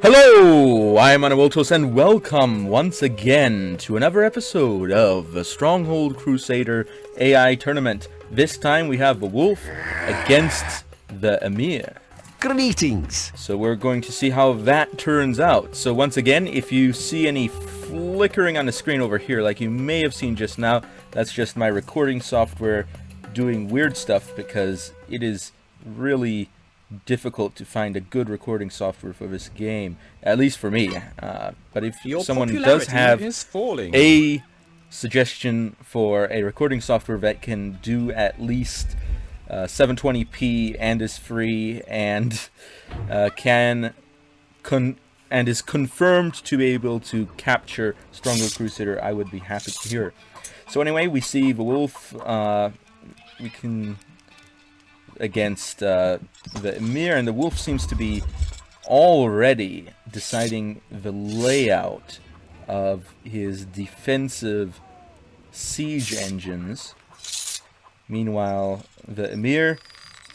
Hello, I'm Anawiltos, and welcome once again to another episode of the Stronghold Crusader AI Tournament. This time we have the Wolf against the Emir. Greetings! So we're going to see how that turns out. So once again, if you see any flickering on the screen over here, like you may have seen just now, that's just my recording software doing weird stuff because it is really difficult to find a good recording software for this game, at least for me. But if someone does have a suggestion for a recording software that can do at least 720p and is free and is confirmed to be able to capture Stronghold Crusader, I would be happy to hear. So anyway, we see the Wolf. We can against the Emir, and the Wolf seems to be already deciding the layout of his defensive siege engines. Meanwhile, the Emir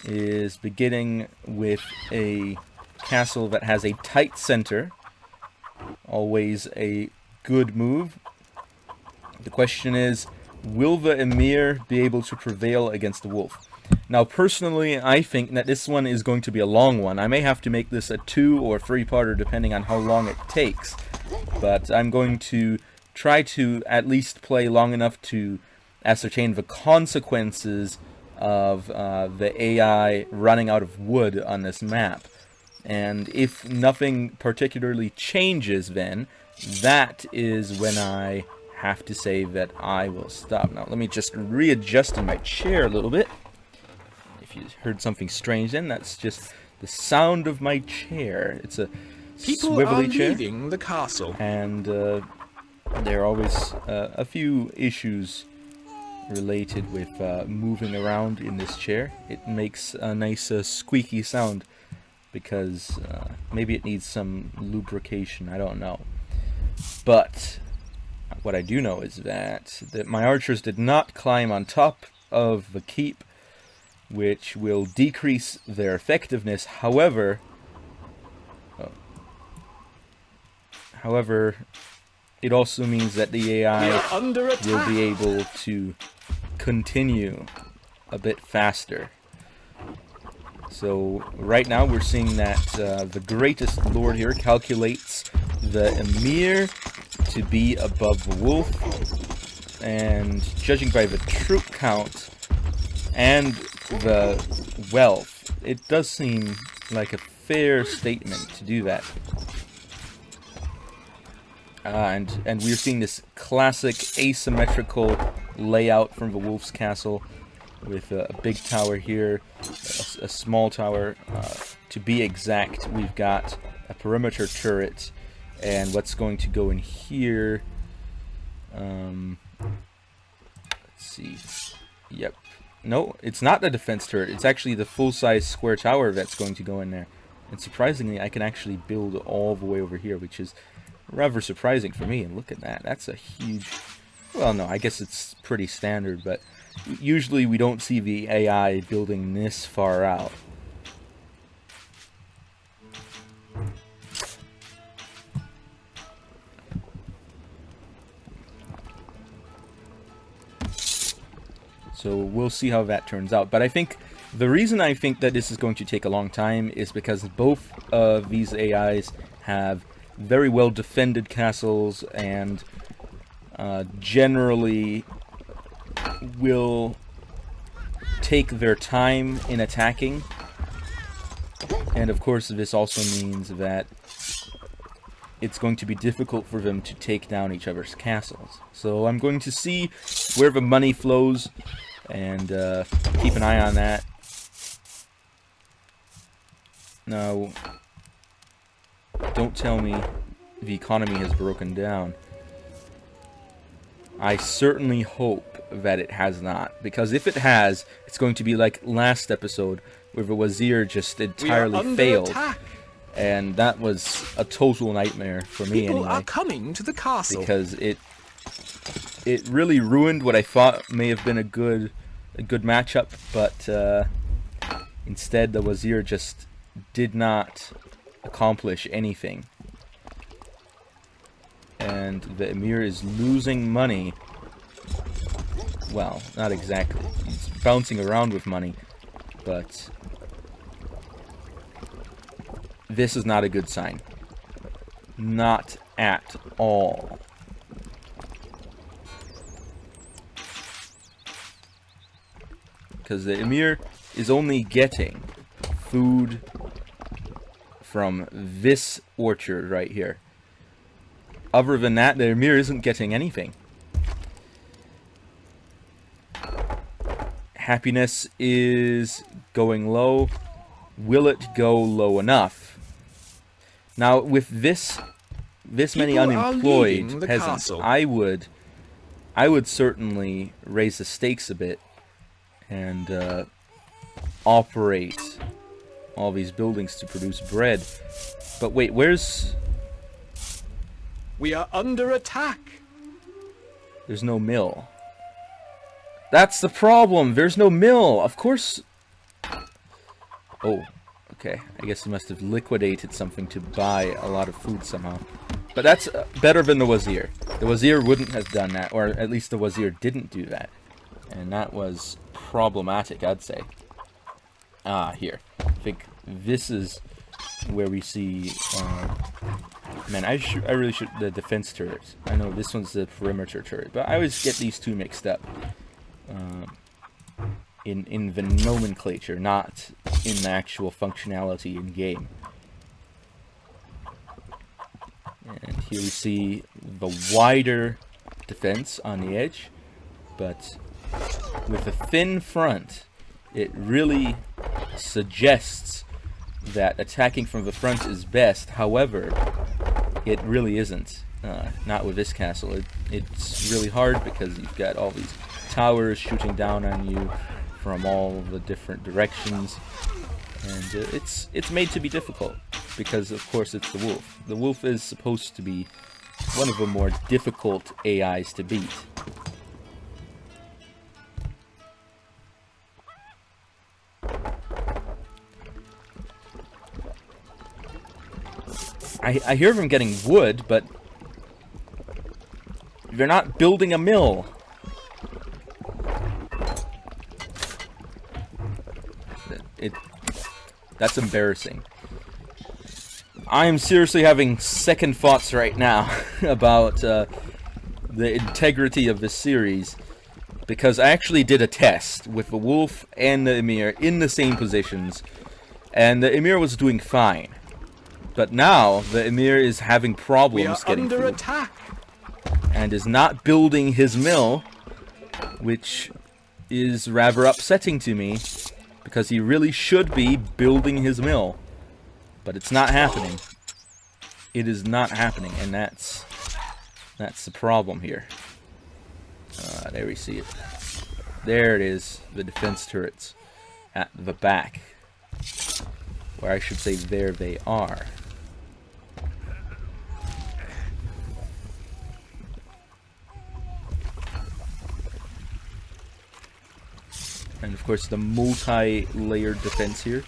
is beginning with a castle that has a tight center. Always a good move. The question is, will the Emir be able to prevail against the Wolf? Now, personally, I think that this one is going to be a long one. I may have to make this a 2- or 3-parter depending on how long it takes. But I'm going to try to at least play long enough to ascertain the consequences of the AI running out of wood on this map. And if nothing particularly changes then, that is when I have to say that I will stop. Now, let me just readjust in my chair a little bit. If you heard something strange then, that's just the sound of my chair. It's a swivelly chair. Leaving the castle. And there are always a few issues related with moving around in this chair. It makes a nice squeaky sound because maybe it needs some lubrication, I don't know. But what I do know is that my archers did not climb on top of the keep, which will decrease their effectiveness. However, it also means that the AI will be able to continue a bit faster. So right now we're seeing that the greatest lord here calculates the Emir to be above the Wolf, and judging by the troop count and the wealth, it does seem like a fair statement to do that. And we're seeing this classic asymmetrical layout from the Wolf's castle with a big tower here, a small tower. To be exact, we've got a perimeter turret, and what's going to go in here, let's see, yep. No, it's not the defense turret. It's actually the full-size square tower that's going to go in there. And surprisingly, I can actually build all the way over here, which is rather surprising for me. And look at that. That's a huge... Well, no, I guess it's pretty standard, but usually we don't see the AI building this far out. So we'll see how that turns out. But I think the reason I think that this is going to take a long time is because both of these AIs have very well defended castles and generally will take their time in attacking. And of course this also means that it's going to be difficult for them to take down each other's castles. So I'm going to see where the money flows and keep an eye on that. Now, don't tell me the economy has broken down. I certainly hope that it has not, because if it has, it's going to be like last episode where the Wazir just entirely failed. And that was a total nightmare for me anyway. People are coming to the castle. Because it really ruined what I thought may have been a good matchup, but instead the Wazir just did not accomplish anything. And the Emir is losing money. Well, not exactly. He's bouncing around with money, but this is not a good sign. Not at all. Because the Emir is only getting food from this orchard right here. Other than that, the Emir isn't getting anything. Happiness is going low. Will it go low enough? Now, with this many unemployed peasants, I would certainly raise the stakes a bit and operate all these buildings to produce bread. But wait, where's... We are under attack. There's no mill. That's the problem. There's no mill. Of course. Oh, okay. I guess he must have liquidated something to buy a lot of food somehow. But that's better than the Wazir. The Wazir wouldn't have done that, or at least the Wazir didn't do that. And that was problematic, I'd say. Ah, here. I think this is where we see... man, I really should... The defense turrets. I know this one's the perimeter turret, but I always get these two mixed up. In the nomenclature, not in the actual functionality in game. And here we see the wider defense on the edge, but with a thin front, it really suggests that attacking from the front is best. However, it really isn't. Not with this castle. It's really hard because you've got all these towers shooting down on you from all the different directions, and it's made to be difficult because, of course, it's the wolf. The wolf is supposed to be one of the more difficult AIs to beat. I hear them getting wood, but they're not building a mill. That's embarrassing. I am seriously having second thoughts right now about the integrity of this series, because I actually did a test with the wolf and the Emir in the same positions, and the Emir was doing fine. But now the Emir is having problems getting food. We are under attack, and is not building his mill, which is rather upsetting to me, because he really should be building his mill. But it's not happening. It is not happening, and that's the problem here. There we see it. There it is, the defense turrets at the back. Or I should say, there they are. And of course the multi-layered defense here,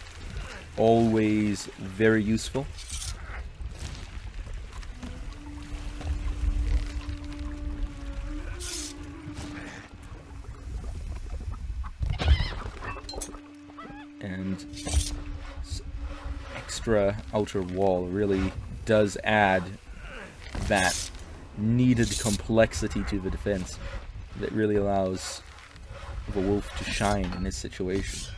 always very useful. And extra outer wall really does add that needed complexity to the defense that really allows the wolf to shine in this situation.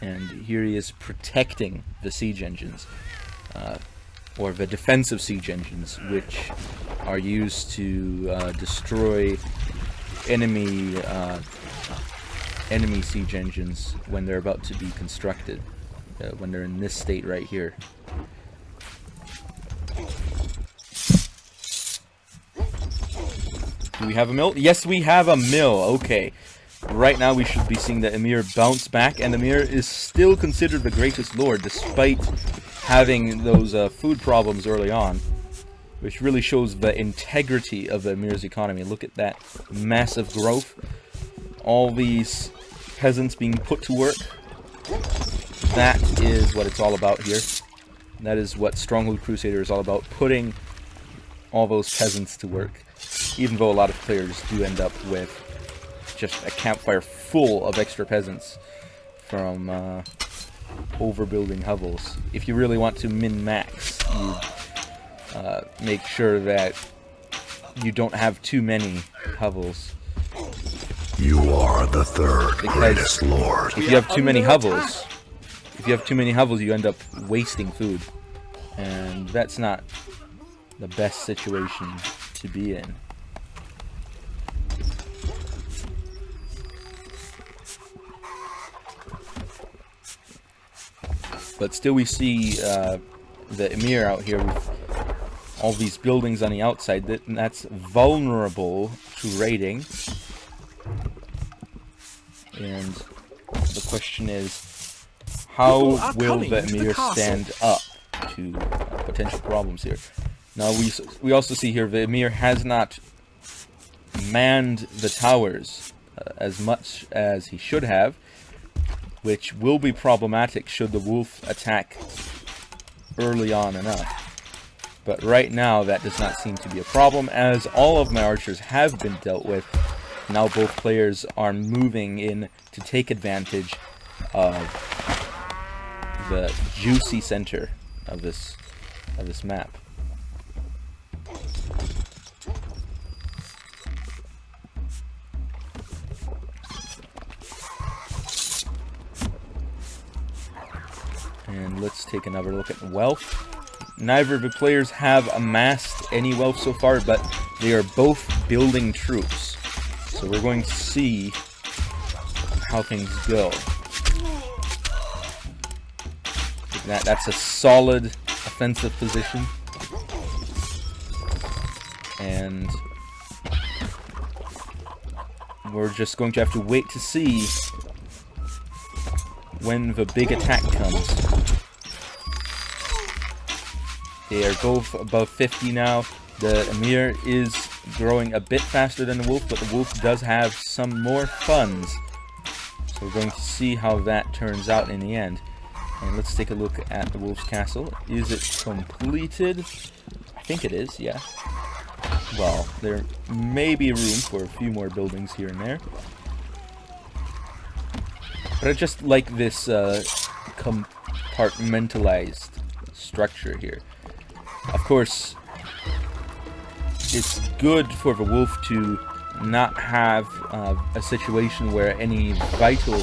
And here he is protecting the siege engines, or the defensive siege engines, which are used to destroy enemy siege engines when they're about to be constructed, when they're in this state right here. Do we have a mill? Yes, we have a mill. Okay. Right now we should be seeing the Emir bounce back, and Emir is still considered the greatest lord despite having those food problems early on, which really shows the integrity of the Emir's economy. Look at that massive growth. All these peasants being put to work that is what it's all about here. That is what Stronghold Crusader is all about, putting all those peasants to work. Even though a lot of players do end up with just a campfire full of extra peasants from overbuilding hovels. If you really want to min-max, you make sure that you don't have too many hovels. You are the third greatest lord. If you have too many hovels, you end up wasting food, and that's not the best situation to be in. But still, we see the Emir out here with all these buildings on the outside that's vulnerable to raiding. And the question is, how will the Emir stand up to potential problems here? Now, we also see here the Emir has not manned the towers as much as he should have, which will be problematic should the wolf attack early on enough. But right now, that does not seem to be a problem, as all of my archers have been dealt with. Now both players are moving in to take advantage of the juicy center of this map. And let's take another look at wealth. Neither of the players have amassed any wealth so far, but they are both building troops. So we're going to see how things go. That's a solid offensive position. And we're just going to have to wait to see when the big attack comes. They are both above 50 now. The Emir is growing a bit faster than the wolf, but the wolf does have some more funds. So we're going to see how that turns out in the end. And let's take a look at the wolf's castle. Is it completed? I think it is, yeah. Well, there may be room for a few more buildings here and there. But I just like this compartmentalized structure here. Of course, it's good for the wolf to not have a situation where any vital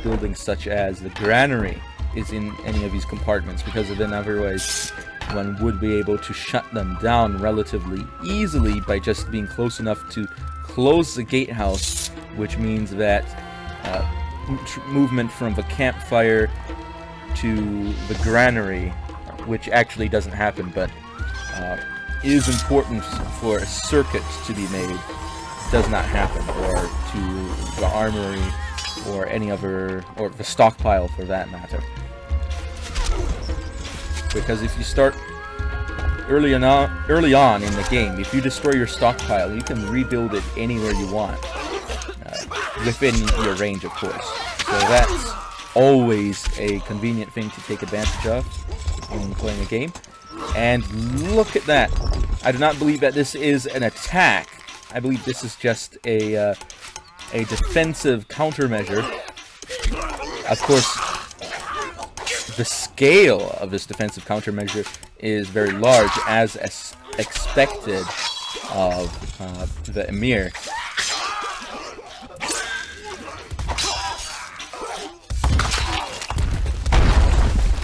buildings such as the granary is in any of these compartments, because then otherwise one would be able to shut them down relatively easily by just being close enough to close the gatehouse, which means that movement from the campfire to the granary, which actually doesn't happen, but is important for a circuit to be made, does not happen, or to the armory, or any other, or the stockpile for that matter. Because if you start early on in the game, if you destroy your stockpile, you can rebuild it anywhere you want, within your range, of course. So that's always a convenient thing to take advantage of when playing a game. And look at that! I do not believe that this is an attack. I believe this is just a defensive countermeasure. Of course, the scale of this defensive countermeasure is very large, as expected of the Emir.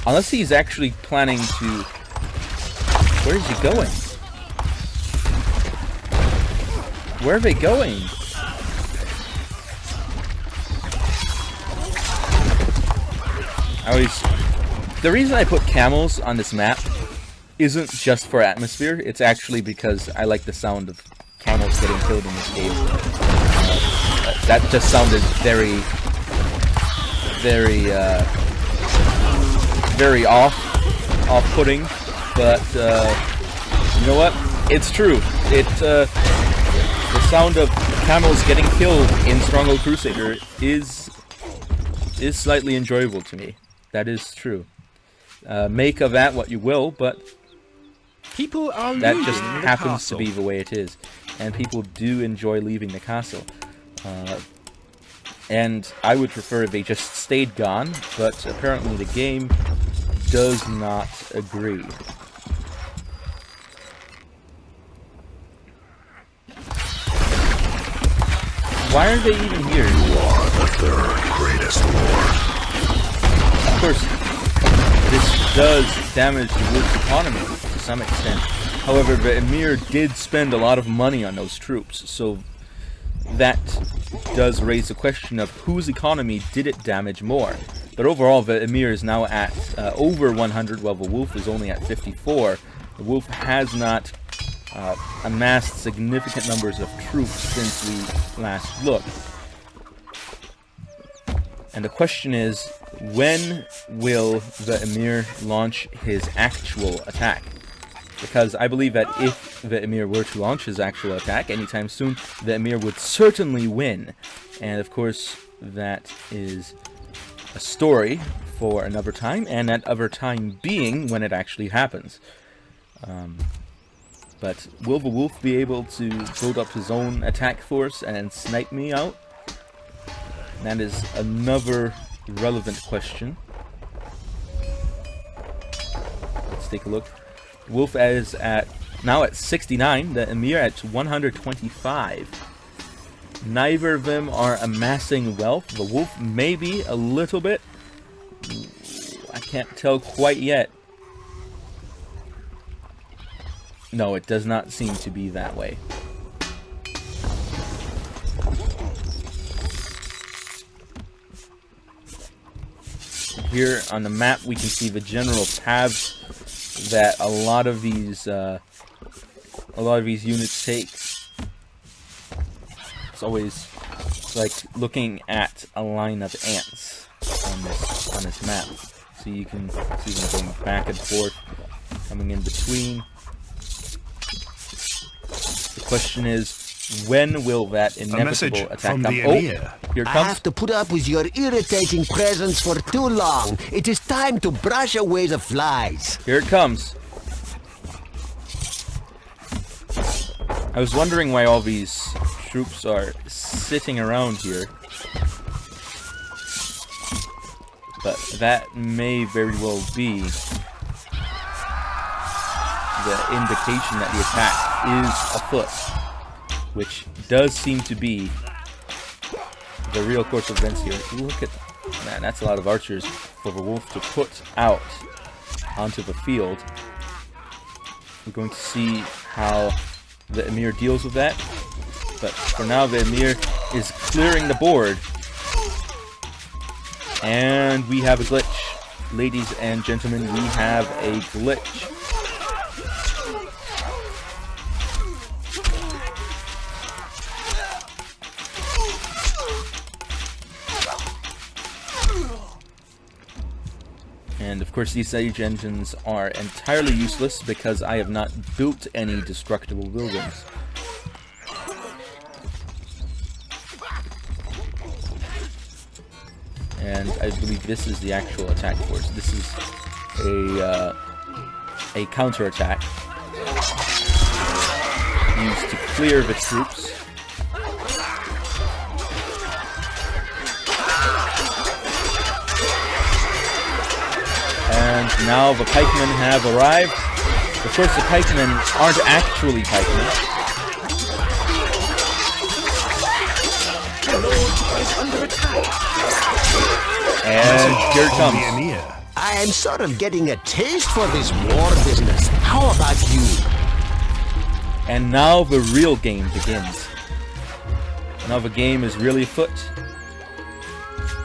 Unless he's actually planning to... Where is he going? Where are they going? The reason I put camels on this map isn't just for atmosphere. It's actually because I like the sound of camels getting killed in this game. That just sounded very off-putting, but you know what? It's true. The sound of camels getting killed in Stronghold Crusader is is slightly enjoyable to me. That is true. Make of that what you will, but People are that leaving just the happens castle. to be the way it is. And people do enjoy leaving the castle. And I would prefer if they just stayed gone, but apparently the game does not agree. Why are they even here? You are the third greatest lord. Of course, this does damage the wolf's economy to some extent. However, the Emir did spend a lot of money on those troops, so that does raise the question of whose economy did it damage more. But overall, the Emir is now at over 100, while the wolf is only at 54. The wolf has not amassed significant numbers of troops since we last looked. And the question is, when will the Emir launch his actual attack? Because I believe that if the Emir were to launch his actual attack anytime soon, the Emir would certainly win. And of course, that is a story for another time, and that other time being when it actually happens. But will the wolf be able to build up his own attack force and snipe me out? That is another relevant question. Let's take a look. Wolf is now at 69, the Emir at 125. Neither of them are amassing wealth. The wolf maybe a little bit. I can't tell quite yet. No, it does not seem to be that way. Here on the map we can see the general paths that a lot of these units take. It's always like looking at a line of ants on this map. So you can see them going back and forth, coming in between. The question is, when will that inevitable attack come? Oh, here it I comes. have to put up with your irritating presence for too long. It is time to brush away the flies. Here it comes. I was wondering why all these troops are sitting around here. But that may very well be the indication that the attack is afoot, which does seem to be the real course of events here. Look at, man, that's a lot of archers for the wolf to put out onto the field. We're going to see how the Emir deals with that, but for now the Emir is clearing the board, and we have a glitch. Ladies and gentlemen, we have a glitch. And of course these siege engines are entirely useless because I have not built any destructible buildings. And I believe this is the actual attack force. This is a counterattack used to clear the troops. And now the pikemen have arrived. Of course, the pikemen aren't actually pikemen. And here it comes. I am sort of getting a taste for this war business. How about you? And now the real game begins. Now the game is really afoot.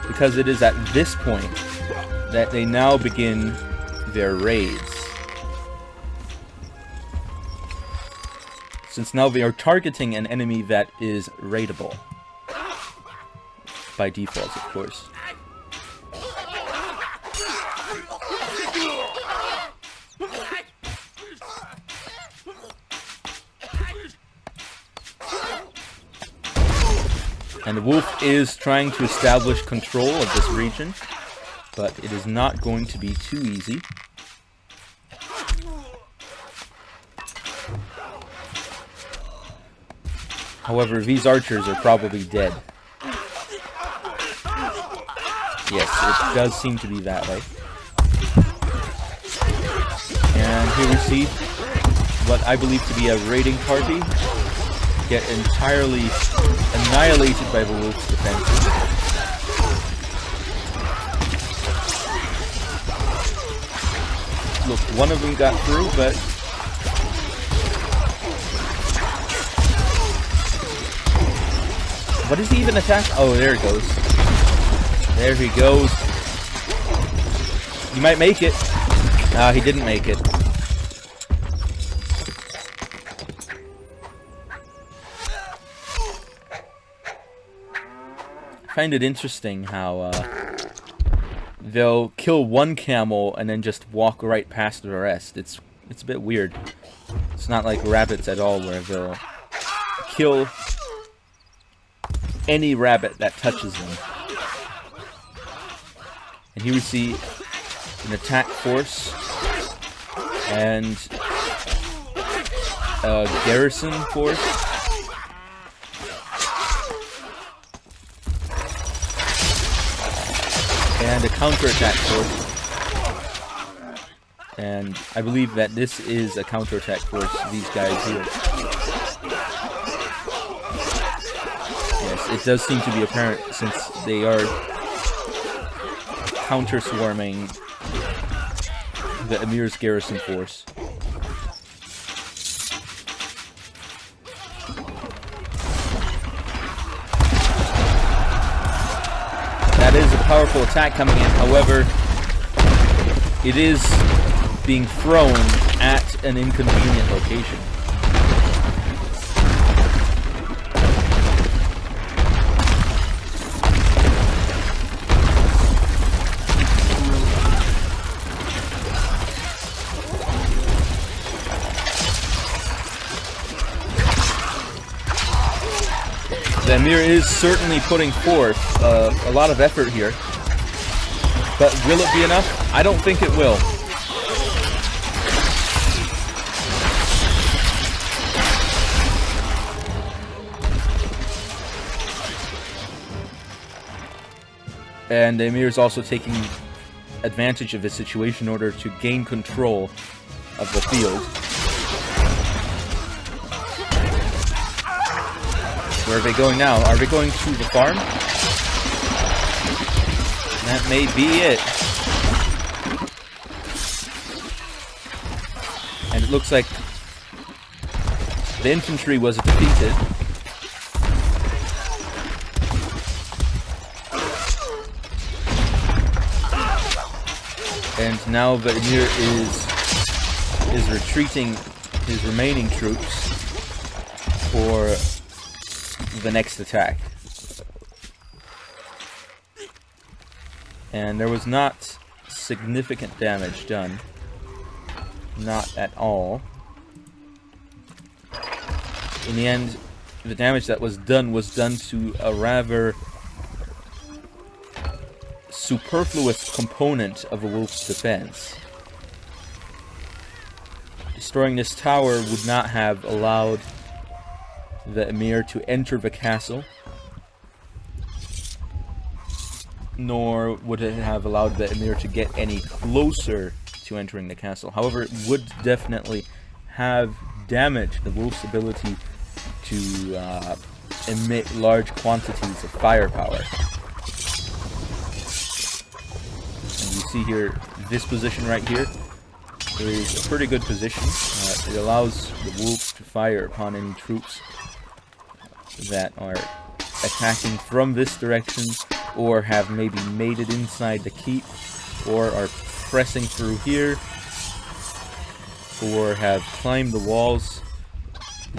Because it is at this point that they now begin their raids. Since now they are targeting an enemy that is raidable. By default, of course. And the wolf is trying to establish control of this region, but it is not going to be too easy. However, these archers are probably dead. Yes, it does seem to be that way. And here we see what I believe to be a raiding party get entirely annihilated by the wolf's defenses. Look, one of them got through, but what does he even attack? Oh, there it goes. There he goes. He might make it. No, he didn't make it. I find it interesting how they'll kill one camel and then just walk right past the rest. It's a bit weird. It's not like rabbits at all, where they'll kill any rabbit that touches them. And here we see an attack force and a garrison force. And a counterattack force. And I believe that this is a counterattack force, these guys here. Yes, it does seem to be apparent since they are counter-swarming the Emir's garrison force. That is a powerful attack coming in, however, it is being thrown at an inconvenient location. The Emir is certainly putting forth a lot of effort here, but will it be enough? I don't think it will. And the Emir is also taking advantage of the situation in order to gain control of the field. Where are they going now? Are they going to the farm? That may be it. And it looks like the infantry was defeated. And now the Emir is retreating his remaining troops for the next attack. And there was not significant damage done. Not at all. In the end, the damage that was done to a rather superfluous component of a wolf's defense. Destroying this tower would not have allowed the Emir to enter the castle, nor would it have allowed the Emir to get any closer to entering the castle. However, it would definitely have damaged the wolf's ability to emit large quantities of firepower. And you see here, this position right here is a pretty good position. It allows the wolf to fire upon any troops that are attacking from this direction, or have maybe made it inside the keep, or are pressing through here, or have climbed the walls.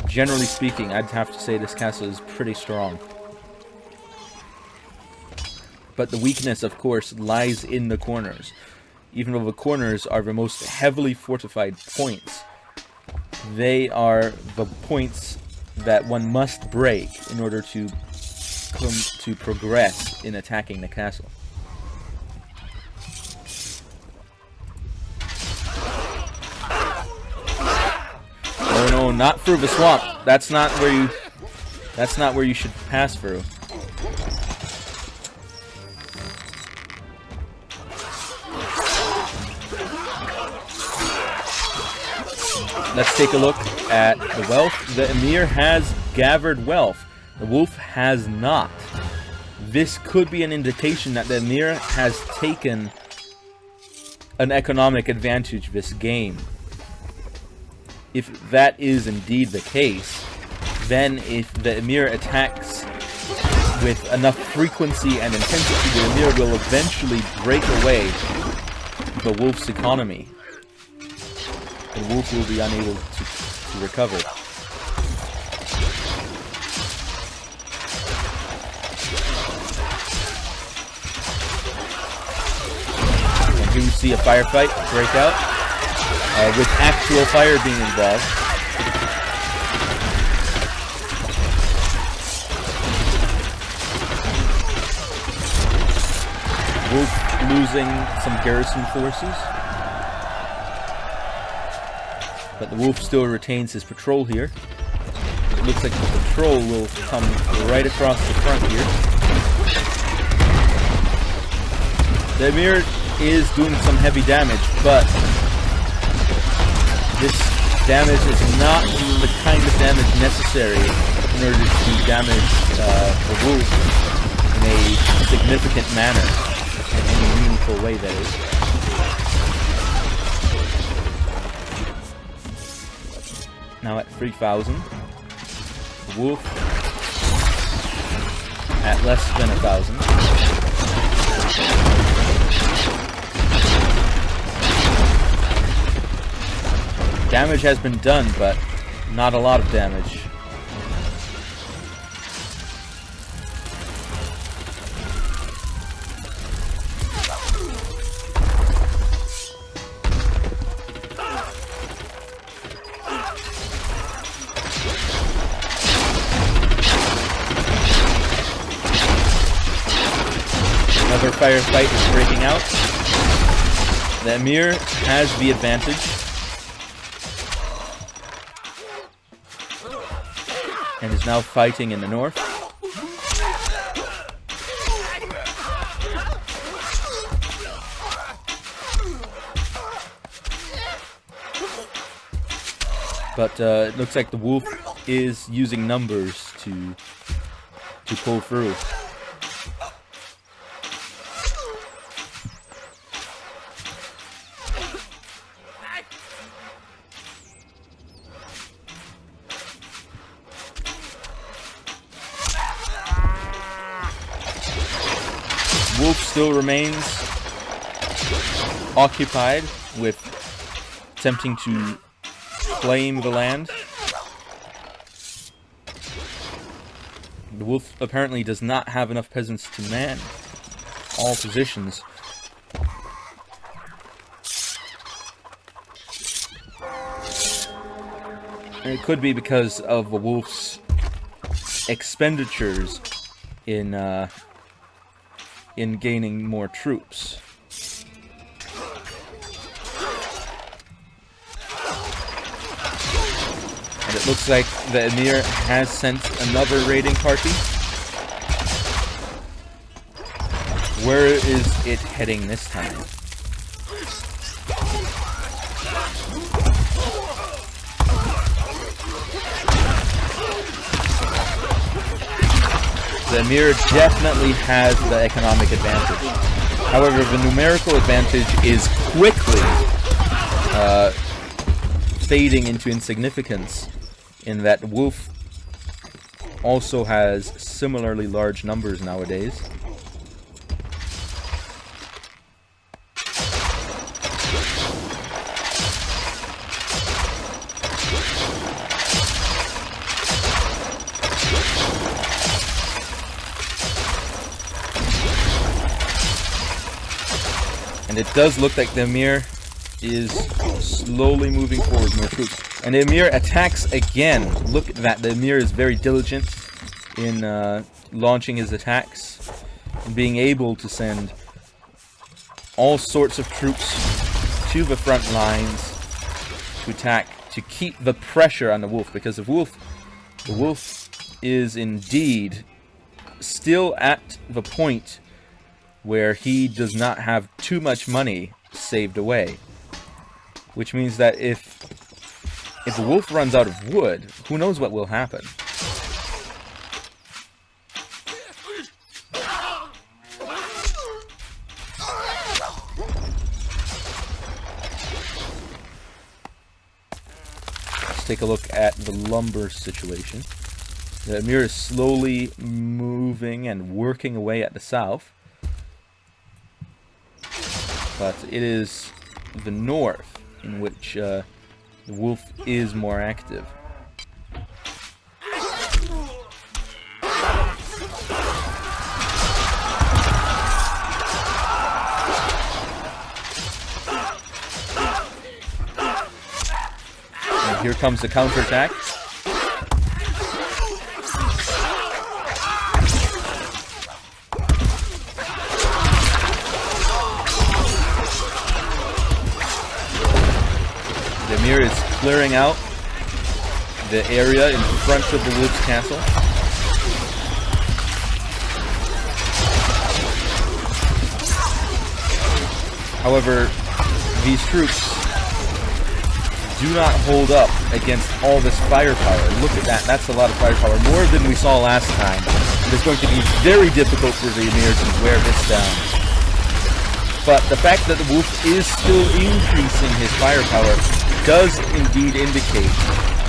Generally speaking, I'd have to say this castle is pretty strong. But the weakness, of course, lies in the corners. Even though the corners are the most heavily fortified points, they are the points that one must break in order to to progress in attacking the castle. Oh no, not through the swamp. That's not where you should pass through. Let's take a look at the wealth. The Emir has gathered wealth. The wolf has not. This could be an indication that the Emir has taken an economic advantage this game. If that is indeed the case, then if the Emir attacks with enough frequency and intensity, the Emir will eventually break away the wolf's economy. The wolf will be unable to recover. And here we see a firefight break out, with actual fire being involved. Wolf losing some garrison forces. But the wolf still retains his patrol here. It looks like the patrol will come right across the front here. The Emir is doing some heavy damage, but this damage is not the kind of damage necessary in order to damage the wolf in a significant manner, in any meaningful way, that is. Now at 3,000. The wolf at less than 1,000. Damage has been done, but not a lot of damage. Another firefight is breaking out. The Emir has the advantage. And is now fighting in the north. But it looks like the wolf is using numbers to pull through. Wolf still remains occupied with attempting to claim the land. The wolf apparently does not have enough peasants to man all positions. And it could be because of the wolf's expenditures in gaining more troops. And it looks like the Emir has sent another raiding party. Where is it heading this time? The Emir definitely has the economic advantage. However, the numerical advantage is quickly fading into insignificance in that Wolf also has similarly large numbers nowadays. And it does look like the Emir is slowly moving forward more troops. And the Emir attacks again. Look at that. The Emir is very diligent in launching his attacks and being able to send all sorts of troops to the front lines to attack, to keep the pressure on the wolf, because the wolf is indeed still at the point where he does not have too much money saved away, which means that if the wolf runs out of wood, who knows what will happen. Let's take a look at the lumber situation. The Emir is slowly moving and working away at the south, but it is the north in which the wolf is more active. And here comes the counterattack. Emir is clearing out the area in front of the wolf's castle. However, these troops do not hold up against all this firepower. Look at that, that's a lot of firepower, more than we saw last time. It's going to be very difficult for the Emir to wear this down. But the fact that the wolf is still increasing his firepower does indeed indicate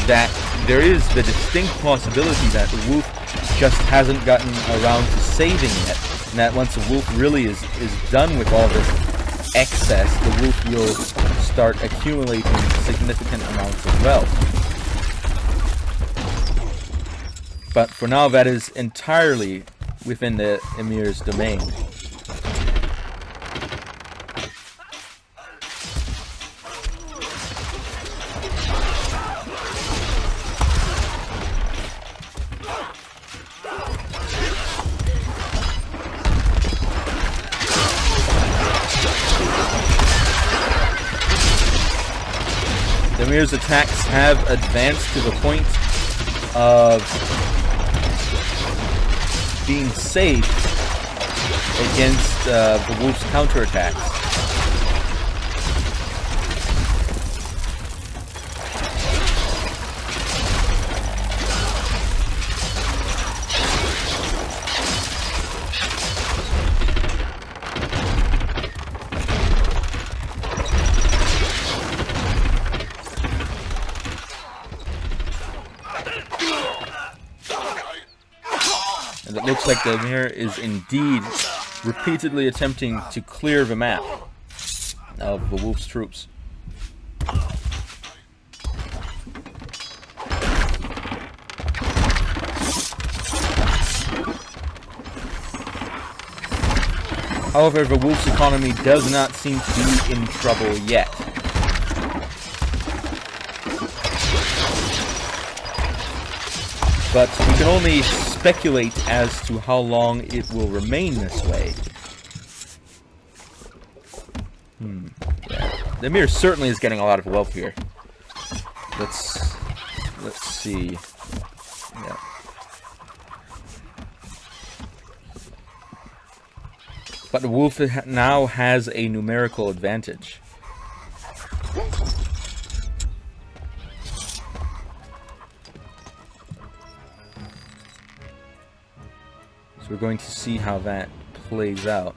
that there is the distinct possibility that the wolf just hasn't gotten around to saving yet, and that once the wolf really is done with all this excess, the wolf will start accumulating significant amounts of wealth. But for now, that is entirely within the Emir's domain. The Emir's attacks have advanced to the point of being safe against the wolf's counterattacks. And it looks like the Emir is indeed repeatedly attempting to clear the map of the wolf's troops. However, the wolf's economy does not seem to be in trouble yet. But we can only speculate as to how long it will remain this way. Yeah. The Emir certainly is getting a lot of wealth here. Let's see. Yeah. But the wolf now has a numerical advantage. So we're going to see how that plays out.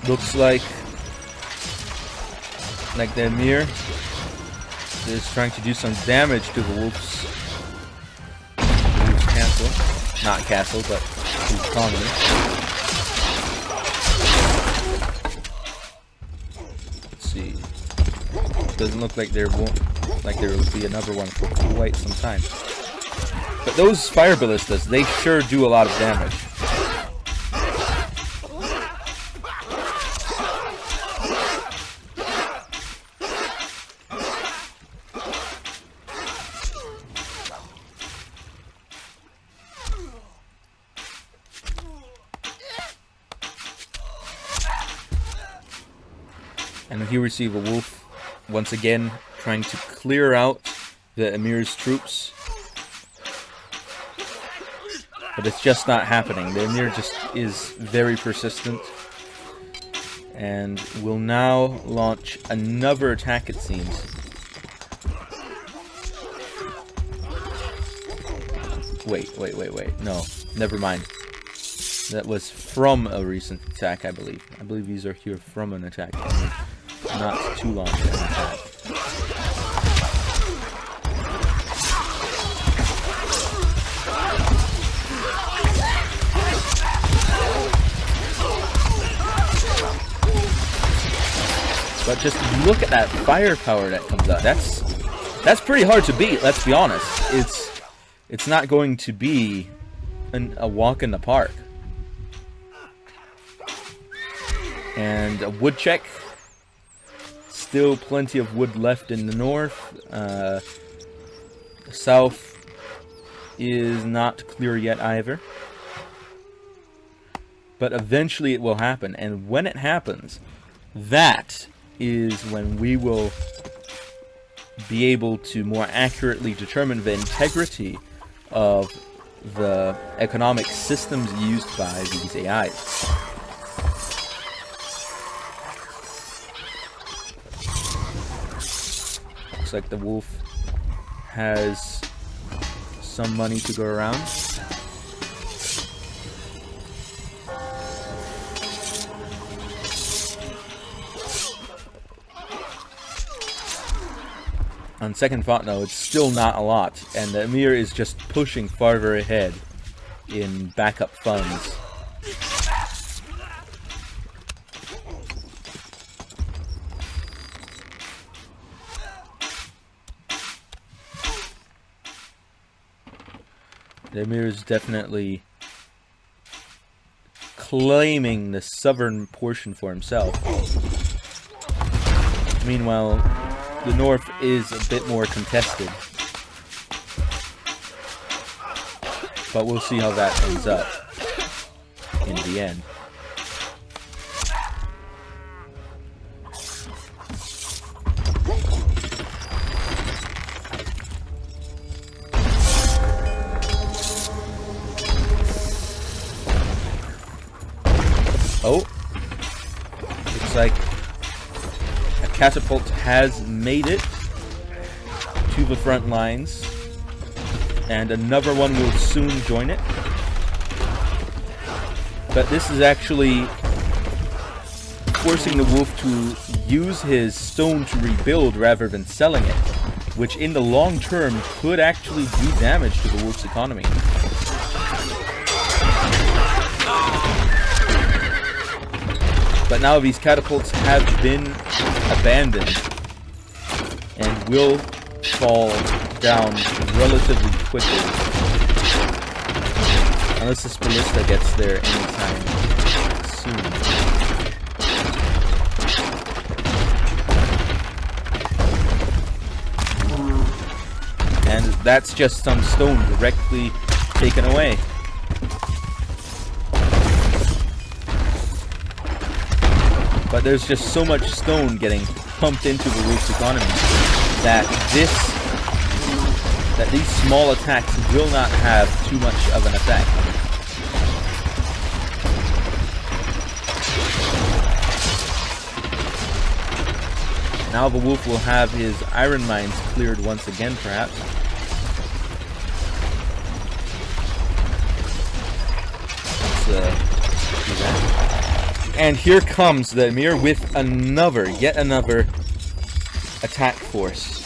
Looks like the Emir is trying to do some damage to the wolf's castle. Not castle, but his economy. Let's see. Doesn't look like there will be another one for quite some time. But those fire ballistas, they sure do a lot of damage. And here we see the wolf once again trying to clear out the Emir's troops. But it's just not happening. The Emir just is very persistent. And will now launch another attack, it seems. Wait. No, never mind. That was from a recent attack, I believe. I believe these are here from an attack. Not too long ago. Attack. But just look at that firepower that comes out. That's pretty hard to beat, let's be honest. It's not going to be a walk in the park. And a wood check. Still plenty of wood left in the north. The south is not clear yet either. But eventually it will happen. And when it happens, that is when we will be able to more accurately determine the integrity of the economic systems used by these AIs. Looks like the wolf has some money to go around. On second thought, though, it's still not a lot, and the Emir is just pushing farther ahead in backup funds. The Emir is definitely claiming the southern portion for himself. Meanwhile, the north is a bit more contested. But we'll see how that ends up in the end. Oh, looks like a catapult has made it to the front lines, and another one will soon join it. But this is actually forcing the wolf to use his stone to rebuild rather than selling it, which in the long term could actually do damage to the wolf's economy. But now these catapults have been abandoned and will fall down relatively quickly. Unless this ballista gets there anytime soon. And that's just some stone directly taken away. But there's just so much stone getting pumped into the wolf's economy that these small attacks will not have too much of an effect. Now the wolf will have his iron mines cleared once again, perhaps. Let's do that. And here comes the Emir with yet another attack force.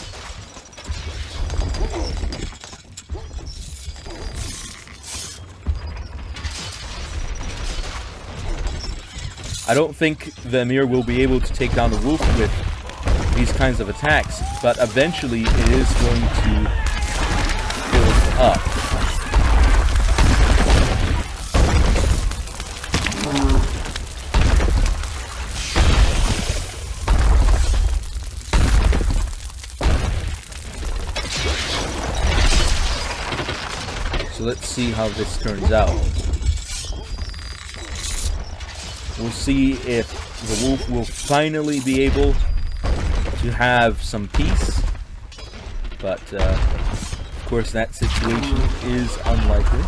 I don't think the Emir will be able to take down the wolf with these kinds of attacks, but eventually it is going to build up. So let's see how this turns out. We'll see if the wolf will finally be able to have some peace. But, of course, that situation is unlikely.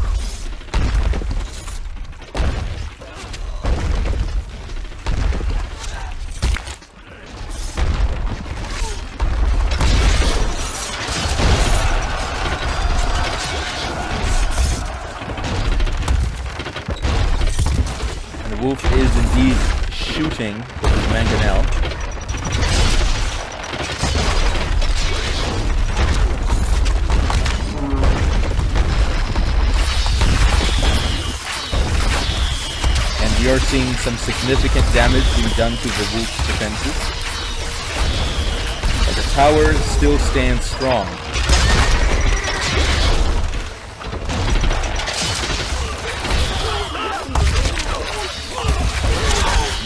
Wolf is indeed shooting with his mangonel. And we are seeing some significant damage being done to the wolf's defenses. But the tower still stands strong.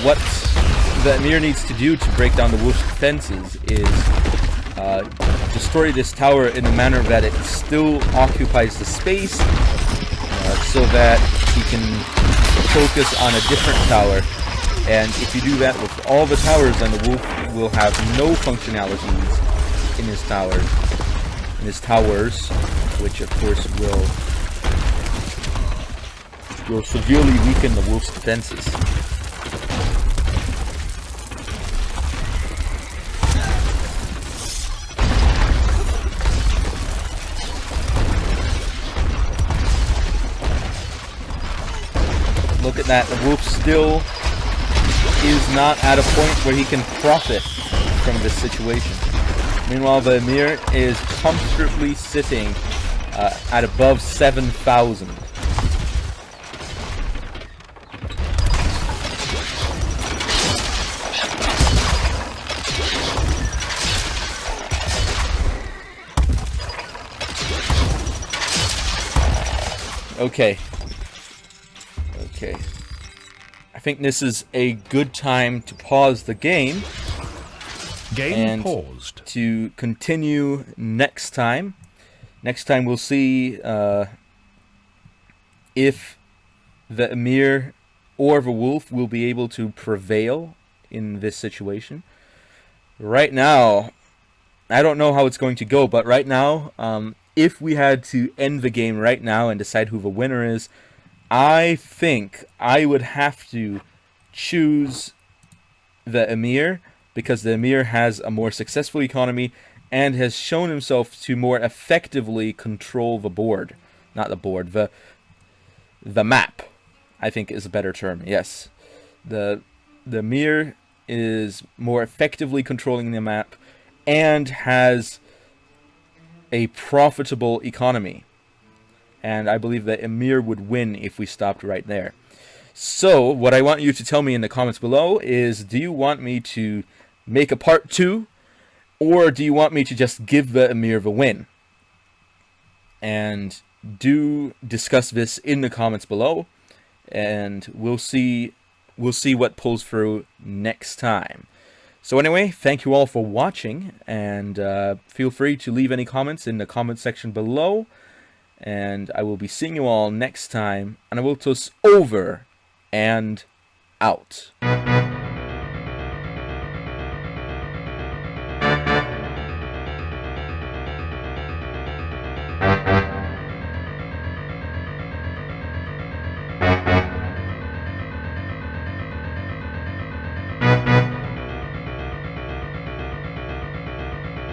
What the Emir needs to do to break down the wolf's defenses is destroy this tower in a manner that it still occupies the space, so that he can focus on a different tower. And if you do that with all the towers, then the wolf will have no functionalities in his towers, which of course will severely weaken the wolf's defenses. Look at that, the wolf still is not at a point where he can profit from this situation. Meanwhile, the Emir is comfortably sitting at above 7,000. Okay. Okay. I think this is a good time to pause the game. Game and paused. To continue next time. Next time we'll see if the Emir or the wolf will be able to prevail in this situation. Right now, I don't know how it's going to go, but right now, if we had to end the game right now and decide who the winner is, I think I would have to choose the Emir, because the Emir has a more successful economy and has shown himself to more effectively control the board. Not the board, the map, I think is a better term, yes. The Emir is more effectively controlling the map and has a profitable economy. And I believe that Emir would win if we stopped right there. So, what I want you to tell me in the comments below is, do you want me to make a part 2? Or do you want me to just give the Emir the win? And do discuss this in the comments below. And we'll see what pulls through next time. So anyway, thank you all for watching. And feel free to leave any comments in the comment section below. And I will be seeing you all next time, and I will toss over and out.